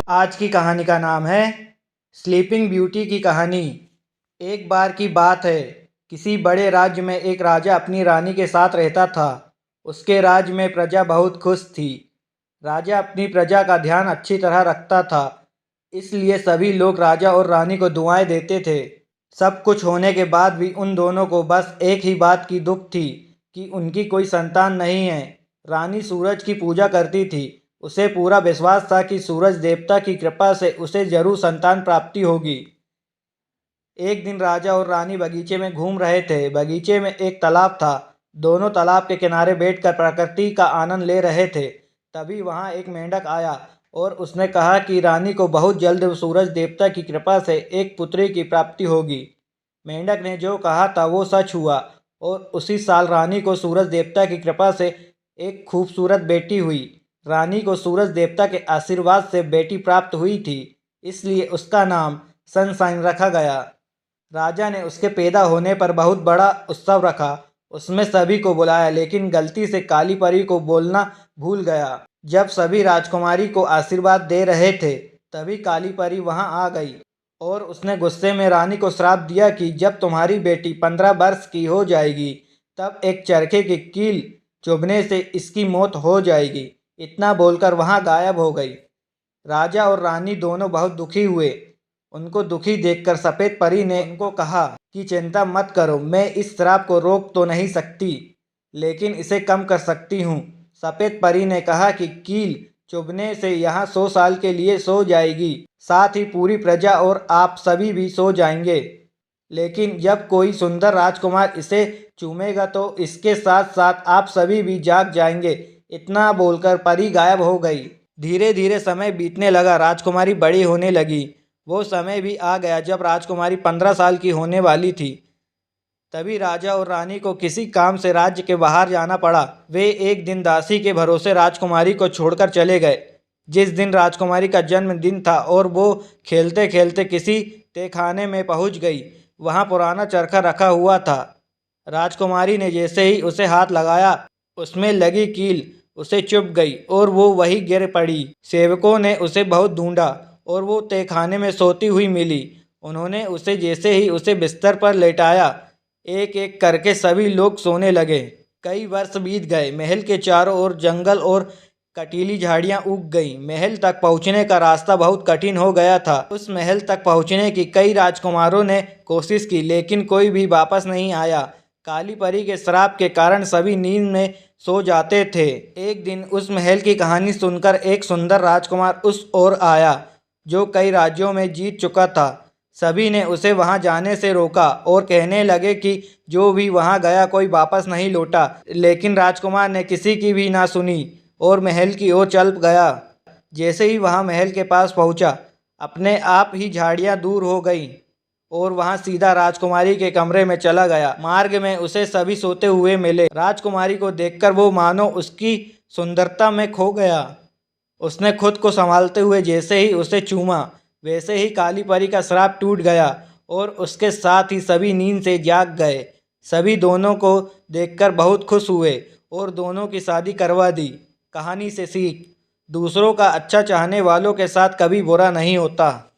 आज की कहानी का नाम है स्लीपिंग ब्यूटी की कहानी। एक बार की बात है, किसी बड़े राज्य में एक राजा अपनी रानी के साथ रहता था। उसके राज्य में प्रजा बहुत खुश थी। राजा अपनी प्रजा का ध्यान अच्छी तरह रखता था, इसलिए सभी लोग राजा और रानी को दुआएं देते थे। सब कुछ होने के बाद भी उन दोनों को बस एक ही बात की दुख थी कि उनकी कोई संतान नहीं है। रानी सूरज की पूजा करती थी। उसे पूरा विश्वास था कि सूरज देवता की कृपा से उसे जरूर संतान प्राप्ति होगी। एक दिन राजा और रानी बगीचे में घूम रहे थे। बगीचे में एक तालाब था। दोनों तालाब के किनारे बैठकर प्रकृति का आनंद ले रहे थे। तभी वहां एक मेंढक आया और उसने कहा कि रानी को बहुत जल्द सूरज देवता की कृपा से एक पुत्री की प्राप्ति होगी। मेंढक ने जो कहा था वो सच हुआ और उसी साल रानी को सूरज देवता की कृपा से एक खूबसूरत बेटी हुई। रानी को सूरज देवता के आशीर्वाद से बेटी प्राप्त हुई थी, इसलिए उसका नाम सनशाइन रखा गया। राजा ने उसके पैदा होने पर बहुत बड़ा उत्सव रखा। उसमें सभी को बुलाया, लेकिन गलती से काली परी को बोलना भूल गया। जब सभी राजकुमारी को आशीर्वाद दे रहे थे, तभी काली परी वहां आ गई और उसने गुस्से में रानी को श्राप दिया कि जब तुम्हारी बेटी 15 वर्ष की हो जाएगी, तब एक चरखे की कील चुभने से इसकी मौत हो जाएगी। इतना बोलकर वहां गायब हो गई। राजा और रानी दोनों बहुत दुखी हुए। उनको दुखी देखकर सफेद परी ने उनको कहा कि चिंता मत करो, मैं इस श्राप को रोक तो नहीं सकती, लेकिन इसे कम कर सकती हूँ। सफेद परी ने कहा कि कील चुभने से यहाँ 100 साल के लिए सो जाएगी, साथ ही पूरी प्रजा और आप सभी भी सो जाएंगे। लेकिन जब कोई सुंदर राजकुमार इसे चूमेगा तो इसके साथ साथ आप सभी भी जाग जाएंगे। इतना बोलकर परी गायब हो गई। धीरे धीरे समय बीतने लगा। राजकुमारी बड़ी होने लगी। वो समय भी आ गया जब राजकुमारी 15 साल की होने वाली थी। तभी राजा और रानी को किसी काम से राज्य के बाहर जाना पड़ा। वे एक दिन दासी के भरोसे राजकुमारी को छोड़कर चले गए। जिस दिन राजकुमारी का जन्मदिन था और वो खेलते खेलते किसी तहखाने में पहुंच गई। वहां पुराना चरखा रखा हुआ था। राजकुमारी ने जैसे ही उसे हाथ लगाया, उसमें लगी कील उसे चुभ गई और वो वहीं गिर पड़ी। सेवकों ने उसे बहुत ढूंढा और वो तहखाने में सोती हुई मिली। उन्होंने उसे जैसे ही उसे बिस्तर पर लेटाया, एक एक करके सभी लोग सोने लगे। कई वर्ष बीत गए। महल के चारों ओर जंगल और कटीली झाड़ियां उग गई। महल तक पहुंचने का रास्ता बहुत कठिन हो गया था। उस महल तक पहुंचने की कई राजकुमारों ने कोशिश की, लेकिन कोई भी वापस नहीं आया। काली परी के श्राप के कारण सभी नींद में सो जाते थे। एक दिन उस महल की कहानी सुनकर एक सुंदर राजकुमार उस ओर आया, जो कई राज्यों में जीत चुका था। सभी ने उसे वहां जाने से रोका और कहने लगे कि जो भी वहां गया कोई वापस नहीं लौटा। लेकिन राजकुमार ने किसी की भी ना सुनी और महल की ओर चल गया। जैसे ही वहां महल के पास पहुंचा, अपने आप ही झाड़ियां दूर हो गईं और वहां सीधा राजकुमारी के कमरे में चला गया। मार्ग में उसे सभी सोते हुए मिले। राजकुमारी को देखकर वो मानो उसकी सुंदरता में खो गया। उसने खुद को संभालते हुए जैसे ही उसे चूमा, वैसे ही काली परी का श्राप टूट गया और उसके साथ ही सभी नींद से जाग गए। सभी दोनों को देखकर बहुत खुश हुए और दोनों की शादी करवा दी। कहानी से सीख: दूसरों का अच्छा चाहने वालों के साथ कभी बुरा नहीं होता।